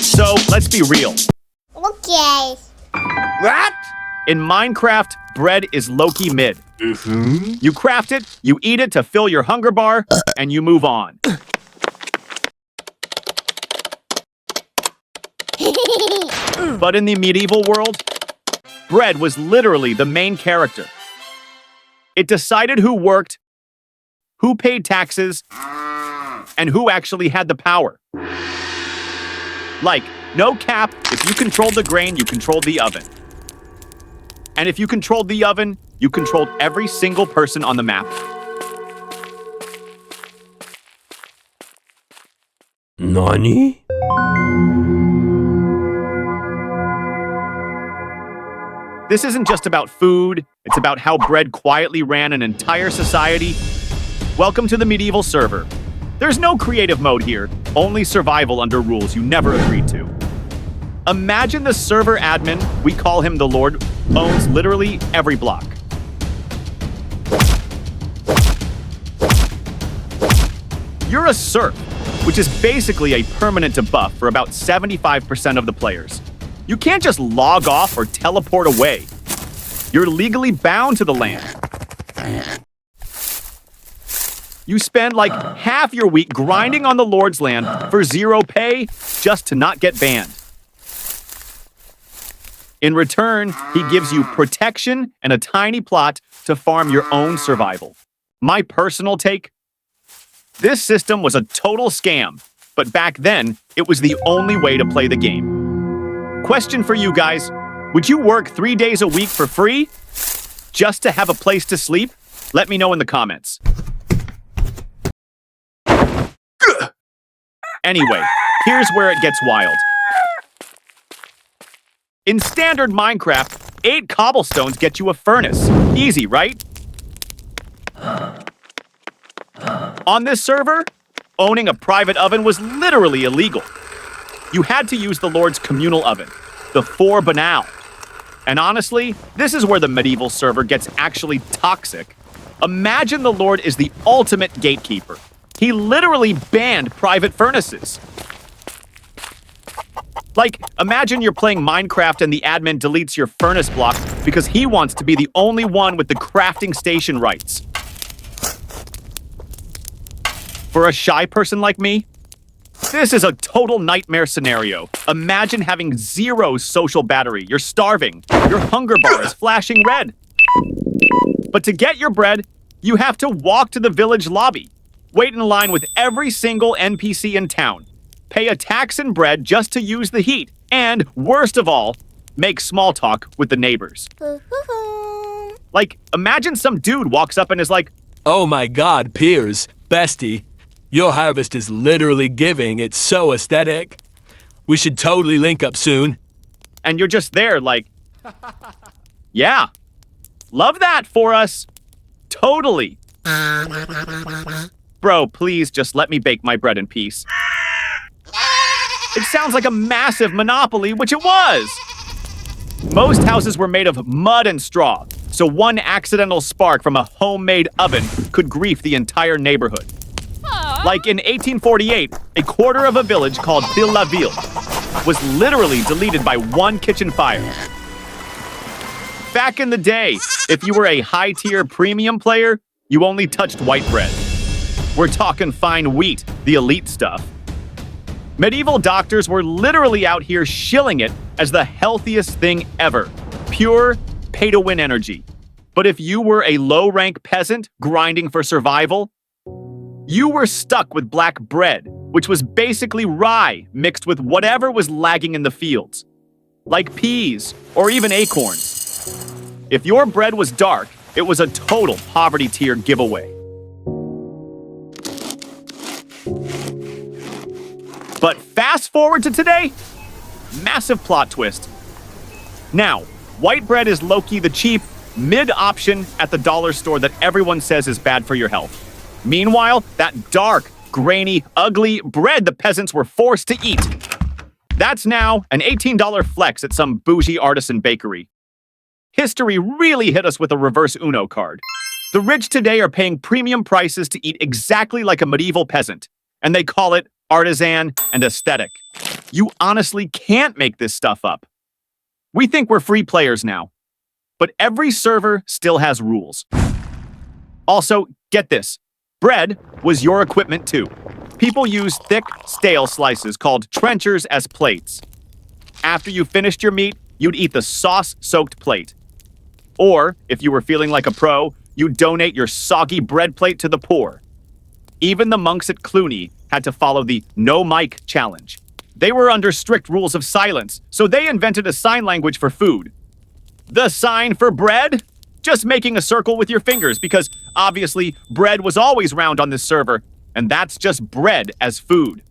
So, let's be real. Okay. What? In Minecraft, bread is low-key mid. You craft it, you eat it to fill your hunger bar, and you move on. But in the medieval world, bread was literally the main character. It decided who worked, who paid taxes, and who actually had the power. Like, no cap, if you controlled the grain, you controlled the oven. And if you controlled the oven, you controlled every single person on the map. Nani? This isn't just about food, it's about how bread quietly ran an entire society. Welcome to the medieval server. There's no creative mode here, only survival under rules you never agreed to. Imagine the server admin, we call him the Lord, owns literally every block. You're a serf, which is basically a permanent debuff for about 75% of the players. You can't just log off or teleport away. You're legally bound to the land. You spend like half your week grinding on the Lord's land for 0 pay just to not get banned. In return, he gives you protection and a tiny plot to farm your own survival. My personal take? This system was a total scam, but back then, it was the only way to play the game. Question for you guys, would you work 3 days a week for free? Just to have a place to sleep? Let me know in the comments. Anyway, here's where it gets wild. In standard Minecraft, 8 cobblestones get you a furnace. Easy, right? On this server, owning a private oven was literally illegal. You had to use the Lord's communal oven, the four banal. And honestly, this is where the medieval server gets actually toxic. Imagine the Lord is the ultimate gatekeeper. He literally banned private furnaces. Like, imagine you're playing Minecraft and the admin deletes your furnace block because he wants to be the only one with the crafting station rights. For a shy person like me, this is a total nightmare scenario. Imagine having 0 social battery. You're starving. Your hunger bar is flashing red. But to get your bread, you have to walk to the village lobby. Wait in line with every single NPC in town. Pay a tax in bread just to use the heat. And, worst of all, make small talk with the neighbors. Like, imagine some dude walks up and is like, Oh my god, Piers, bestie. Your harvest is literally giving. It's so aesthetic. We should totally link up soon. and you're just there like, yeah, love that for us. Totally. Bro, please just let me bake my bread in peace. It sounds like a massive monopoly, which it was. Most houses were made of mud and straw, so one accidental spark from a homemade oven could grief the entire neighborhood. Like in 1848, a quarter of a village called Ville-la-Ville was literally deleted by one kitchen fire. Back in the day, if you were a high-tier premium player, you only touched white bread. We're talking fine wheat, the elite stuff. Medieval doctors were literally out here shilling it as the healthiest thing ever. Pure, pay-to-win energy. But if you were a low-rank peasant grinding for survival, you were stuck with black bread, which was basically rye mixed with whatever was lagging in the fields, like peas or even acorns. If your bread was dark, it was a total poverty tier giveaway. But fast forward to today, massive plot twist. Now, white bread is low-key the cheap, mid option at the dollar store that everyone says is bad for your health. Meanwhile, that dark, grainy, ugly bread the peasants were forced to eat. That's now an $18 flex at some bougie artisan bakery. History really hit us with a reverse Uno card. The rich today are paying premium prices to eat exactly like a medieval peasant, and they call it artisan and aesthetic. You honestly can't make this stuff up. We think we're free players now, but every server still has rules. Also, get this. Bread was your equipment too. People use thick, stale slices called trenchers as plates. After you finished your meat, you'd eat the sauce-soaked plate. Or, if you were feeling like a pro, you'd donate your soggy bread plate to the poor. Even the monks at Cluny had to follow the no mic challenge. They were under strict rules of silence, so they invented a sign language for food. The sign for bread? Just making a circle with your fingers, because obviously bread was always round on this server, and that's just bread as food.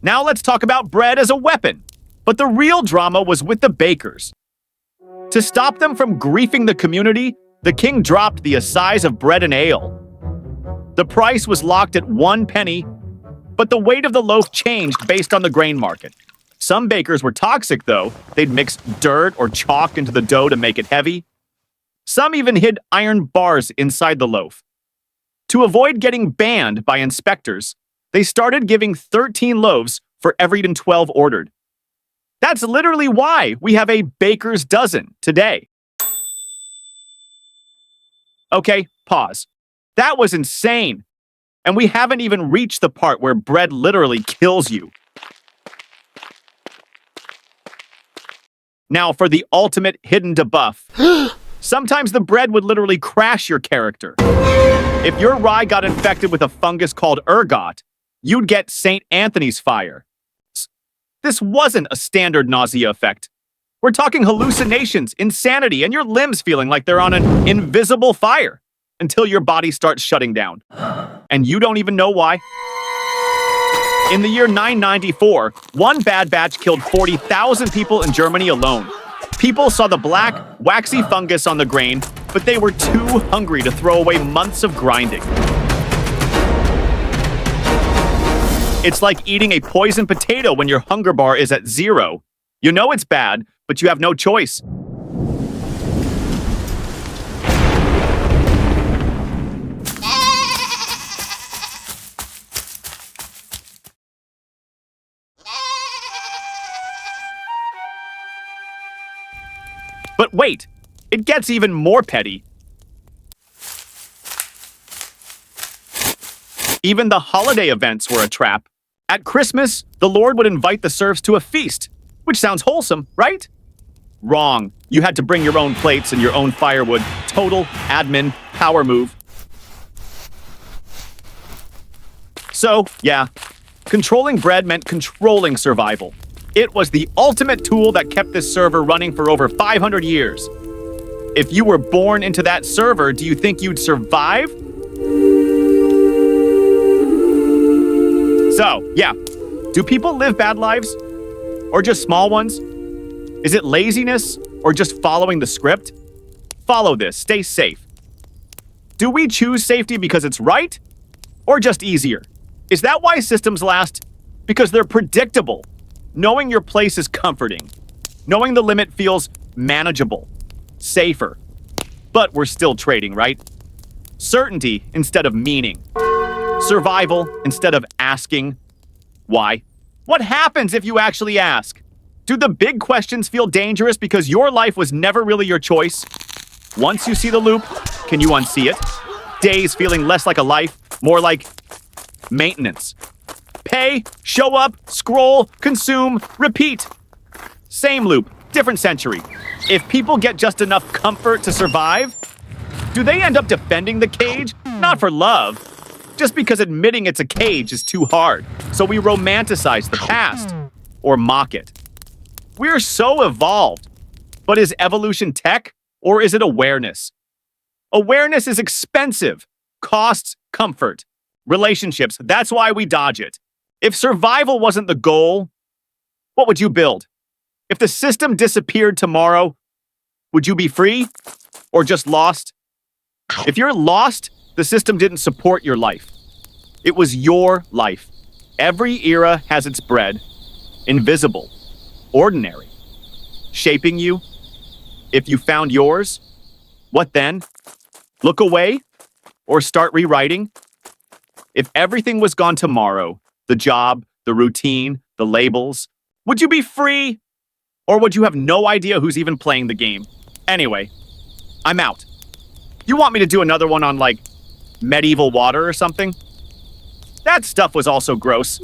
Now let's talk about bread as a weapon. But the real drama was with the bakers. To stop them from griefing the community, the king dropped the assize of bread and ale. The price was locked at 1 penny, but the weight of the loaf changed based on the grain market. Some bakers were toxic, though. They'd mix dirt or chalk into the dough to make it heavy. Some even hid iron bars inside the loaf. To avoid getting banned by inspectors, they started giving 13 loaves for every 12 ordered. That's literally why we have a baker's dozen today. Okay, pause. That was insane. And we haven't even reached the part where bread literally kills you. Now for the ultimate hidden debuff. Sometimes the bread would literally crash your character. If your rye got infected with a fungus called ergot, you'd get St. Anthony's fire. This wasn't a standard nausea effect. We're talking hallucinations, insanity, and your limbs feeling like they're on an invisible fire until your body starts shutting down. And you don't even know why. In the year 994, one bad batch killed 40,000 people in Germany alone. People saw the black, waxy fungus on the grain, but they were too hungry to throw away months of grinding. It's like eating a poisoned potato when your hunger bar is at 0. You know it's bad, but you have no choice. But wait, it gets even more petty. Even the holiday events were a trap. At Christmas, the Lord would invite the serfs to a feast, which sounds wholesome, right? Wrong. You had to bring your own plates and your own firewood. Total admin power move. So, yeah, controlling bread meant controlling survival. It was the ultimate tool that kept this server running for over 500 years. If you were born into that server, do you think you'd survive? So, yeah, do people live bad lives? Or just small ones? Is it laziness or just following the script? Follow this, stay safe. Do we choose safety because it's right? Or just easier? Is that why systems last? Because they're predictable. Knowing your place is comforting. Knowing the limit feels manageable, safer. But we're still trading, right? Certainty instead of meaning. Survival instead of asking why. What happens if you actually ask? Do the big questions feel dangerous because your life was never really your choice? Once you see the loop, can you unsee it? Days feeling less like a life, more like maintenance. Pay, show up, scroll, consume, repeat. Same loop, different century. If people get just enough comfort to survive, do they end up defending the cage? Not for love. Just because admitting it's a cage is too hard. So we romanticize the past or mock it. We're so evolved. But is evolution tech or is it awareness? Awareness is expensive, costs comfort. Relationships, that's why we dodge it. If survival wasn't the goal, what would you build? If the system disappeared tomorrow, would you be free or just lost? If you're lost, the system didn't support your life. It was your life. Every era has its bread, invisible, ordinary, shaping you. If you found yours, what then? Look away or start rewriting? If everything was gone tomorrow, the job, the routine, the labels, would you be free? Or would you have no idea who's even playing the game? Anyway, I'm out. You want me to do another one on, like, medieval water or something? That stuff was also gross.